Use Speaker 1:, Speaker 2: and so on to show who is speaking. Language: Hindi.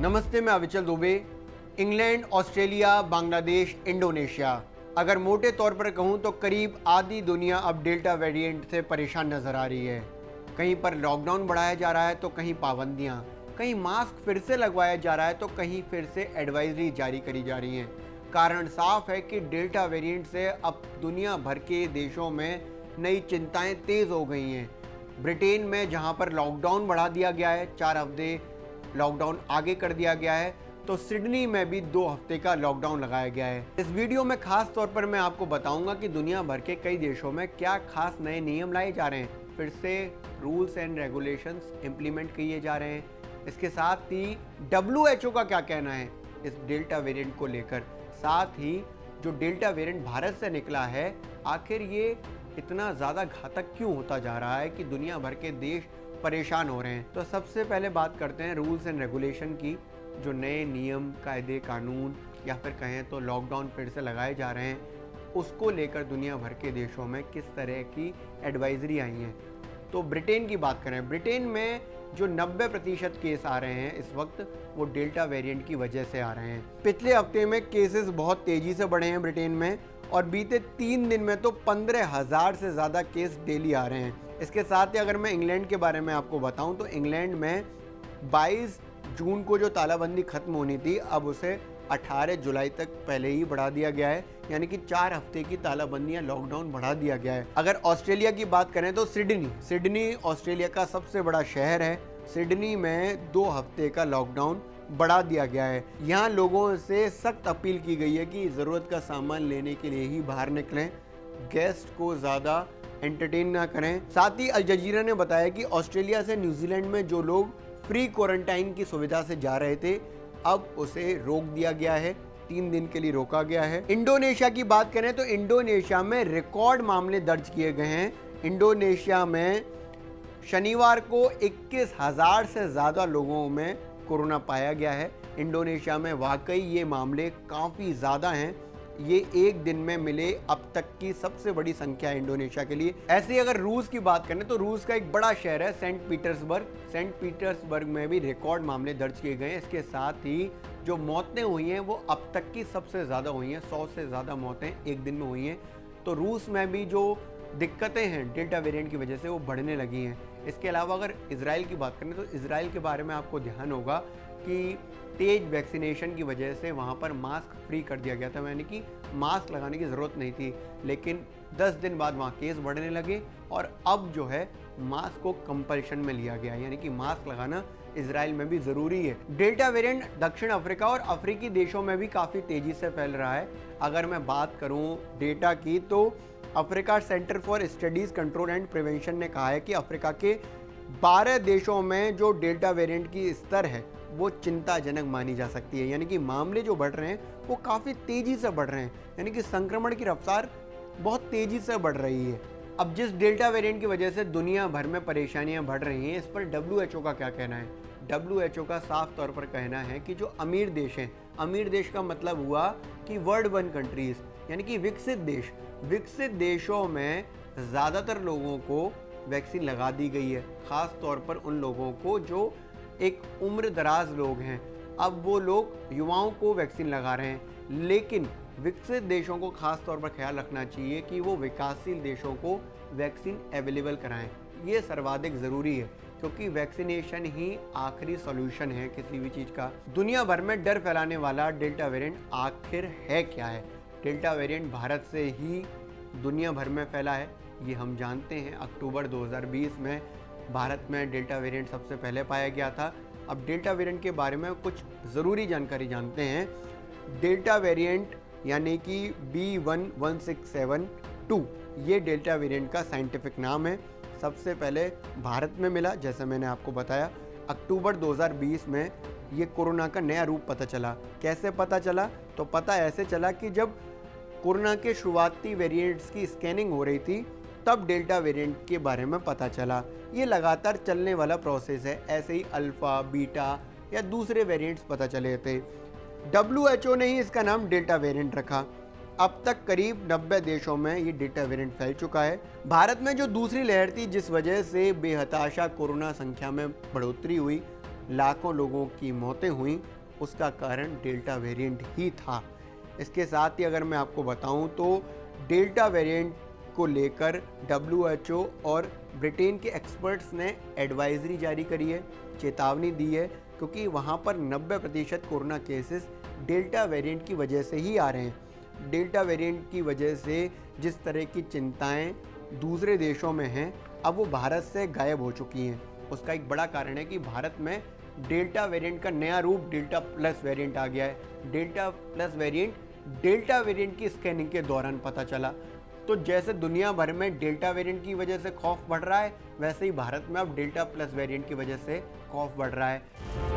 Speaker 1: नमस्ते, मैं Avichal Dubey. England, Australia, Bangladesh, Indonesia, अगर मोटे तौर पर कहूं तो करीब आधी दुनिया अब डेल्टा वेरिएंट से परेशान नजर आ रही है। कहीं पर लॉकडाउन बढ़ाया जा रहा है तो कहीं पाबंदियां, कहीं मास्क फिर से लगवाया जा रहा है तो कहीं फिर से एडवाइजरी जारी करी जा रही हैं। कारण साफ है कि डेल्टा वेरिएंट से अब दुनिया भर के देशों में नई चिंताएं तेज हो गई हैं। ब्रिटेन में जहां पर लॉकडाउन बढ़ा दिया गया है, 4 हफ्ते लॉकडाउन आगे कर दिया गया है, तो सिडनी में भी 2 हफ्ते का लॉकडाउन लगाया गया है। इस वीडियो में खास तौर पर मैं आपको बताऊंगा कि दुनिया भर के कई देशों में क्या खास नए नियम लाए जा रहे हैं, फिर से रूल्स एंड रेगुलेशंस इंप्लीमेंट किए जा रहे हैं। इसके साथ ही WHO का क्या कहना है इस डेल्टा वेरिएंट को लेकर, साथ ही जो डेल्टा वेरिएंट भारत से निकला है आखिर ये इतना ज़्यादा घातक क्यों होता जा रहा है कि दुनिया भर के देश परेशान हो रहे हैं। तो सबसे पहले बात करते हैं रूल्स एंड रेगुलेशन की। जो नए नियम, कायदे, कानून या फिर कहें तो लॉकडाउन फिर से लगाए जा रहे हैं, उसको लेकर दुनिया भर के देशों में किस तरह की एडवाइजरी आई हैं। तो ब्रिटेन की बात करें, ब्रिटेन में जो 90% केस आ रहे हैं इस वक्त, वो डेल्टा वेरिएंट की वजह से आ रहे हैं। पिछले हफ्ते में केसेस बहुत तेज़ी से बढ़े हैं ब्रिटेन में, और बीते 3 दिन में तो 15,000 से ज़्यादा केस डेली आ रहे हैं। इसके साथ ही अगर मैं इंग्लैंड के बारे में आपको बताऊं तो इंग्लैंड में 22 जून को जो तालाबंदी खत्म होनी थी, अब उसे 18 जुलाई तक पहले ही बढ़ा दिया गया है, यानी कि 4 हफ्ते की तालाबंदी या लॉकडाउन बढ़ा दिया गया है। अगर ऑस्ट्रेलिया की बात करें तो सिडनी ऑस्ट्रेलिया का सबसे बड़ा शहर है। सिडनी में 2 हफ्ते का लॉकडाउन बढ़ा दिया गया है। यहाँ लोगों से सख्त अपील की गई है कि ज़रूरत का सामान लेने के लिए ही बाहर निकलें, गेस्ट को ज़्यादा एंटरटेन ना करें। साथ ही अल जजीरा ने बताया कि ऑस्ट्रेलिया से न्यूजीलैंड में जो लोग फ्री क्वारंटाइन की सुविधा से जा रहे थे, अब उसे रोक दिया गया है, 3 दिन के लिए रोका गया है। इंडोनेशिया की बात करें तो इंडोनेशिया में रिकॉर्ड मामले दर्ज किए गए हैं। इंडोनेशिया में शनिवार को 21,000 से ज़्यादा लोगों में कोरोना पाया गया है। इंडोनेशिया में वाकई ये मामले काफ़ी ज़्यादा हैं। ये एक दिन में मिले अब तक की सबसे बड़ी संख्या है इंडोनेशिया के लिए। ऐसे ही अगर रूस की बात करें तो रूस का एक बड़ा शहर है सेंट पीटर्सबर्ग में भी रिकॉर्ड मामले दर्ज किए गए हैं। इसके साथ ही जो मौतें हुई हैं वो अब तक की सबसे ज़्यादा हुई हैं, 100 से ज़्यादा मौतें एक दिन में हुई हैं। तो रूस में भी जो दिक्कतें हैं डेल्टा वेरिएंट की वजह से वो बढ़ने लगी हैं। इसके अलावा अगर इजराइल की बात करें तो इजराइल के बारे में आपको ध्यान होगा कि तेज वैक्सीनेशन की वजह से वहाँ पर मास्क फ्री कर दिया गया था, यानी कि मास्क लगाने की ज़रूरत नहीं थी। लेकिन 10 दिन बाद वहाँ केस बढ़ने लगे और अब जो है मास्क को कंपल्शन में लिया गया, यानी कि मास्क लगाना इजराइल में भी ज़रूरी है। डेल्टा वेरिएंट दक्षिण अफ्रीका और अफ्रीकी देशों में भी काफ़ी तेज़ी से फैल रहा है। अगर मैं बात करूँ डेटा की तो Africa centre for studies control and prevention ने कहा है कि अफ्रीका के 12 देशों में जो डेल्टा वेरिएंट की स्तर है वो चिंताजनक मानी जा सकती है, यानी कि मामले जो बढ़ रहे हैं वो काफ़ी तेज़ी से बढ़ रहे हैं, यानी कि संक्रमण की रफ्तार बहुत तेज़ी से बढ़ रही है। अब जिस डेल्टा वेरिएंट की वजह से दुनिया भर में परेशानियां बढ़ रही हैं, इस पर WHO का क्या कहना है। WHO का साफ तौर पर कहना है कि जो अमीर देश हैं, अमीर देश का मतलब हुआ कि वर्ल्ड 1 कंट्रीज़, यानी कि विकसित देशों में ज़्यादातर लोगों को वैक्सीन लगा दी गई है, ख़ास तौर पर उन लोगों को जो एक उम्र दराज लोग हैं। अब वो लोग युवाओं को वैक्सीन लगा रहे हैं, लेकिन विकसित देशों को खास तौर पर ख्याल रखना चाहिए कि वो विकासशील देशों को वैक्सीन अवेलेबल कराएं। ये सर्वाधिक ज़रूरी है, क्योंकि वैक्सीनेशन ही आखिरी सॉल्यूशन है किसी भी चीज़ का। दुनिया भर में डर फैलाने वाला डेल्टा वेरिएंट आखिर है क्या है। डेल्टा वेरिएंट भारत से ही दुनिया भर में फैला है, ये हम जानते हैं। अक्टूबर 2020 में भारत में डेल्टा वेरिएंट सबसे पहले पाया गया था। अब डेल्टा वेरिएंट के बारे में कुछ ज़रूरी जानकारी जानते हैं। डेल्टा वेरिएंट यानी कि B.1.167.2, ये डेल्टा वेरिएंट का साइंटिफिक नाम है। सबसे पहले भारत में मिला, जैसे मैंने आपको बताया। अक्टूबर 2020 में ये कोरोना का नया रूप पता चला। कैसे पता चला? तो पता ऐसे चला कि जब कोरोना के शुरुआती वेरिएंट्स की स्कैनिंग हो रही थी, तब डेल्टा वेरिएंट के बारे में पता चला। ये लगातार चलने वाला प्रोसेस है, ऐसे ही अल्फ़ा, बीटा या दूसरे वेरिएंट्स पता चले थे। WHO ने ही इसका नाम डेल्टा वेरिएंट रखा। अब तक करीब 90 देशों में ये डेल्टा वेरिएंट फैल चुका है। भारत में जो दूसरी लहर थी, जिस वजह से बेहताशा कोरोना संख्या में बढ़ोतरी हुई, लाखों लोगों की मौतें हुई, उसका कारण डेल्टा वेरिएंट ही था। इसके साथ ही अगर मैं आपको बताऊं तो डेल्टा वेरिएंट को लेकर WHO और ब्रिटेन के एक्सपर्ट्स ने एडवाइजरी जारी करी है, चेतावनी दी है, क्योंकि वहाँ पर 90% कोरोना केसेस डेल्टा वेरिएंट की वजह से ही आ रहे हैं। डेल्टा वेरिएंट की वजह से जिस तरह की चिंताएं दूसरे देशों में हैं, अब वो भारत से गायब हो चुकी हैं। उसका एक बड़ा कारण है कि भारत में डेल्टा वेरिएंट का नया रूप डेल्टा प्लस वेरिएंट आ गया है। Delta plus variant delta variant की स्कैनिंग के दौरान पता चला। तो जैसे दुनिया भर में डेल्टा वेरिएंट की वजह से खौफ बढ़ रहा है, वैसे ही भारत में अब डेल्टा प्लस वेरिएंट की वजह से खौफ बढ़ रहा है।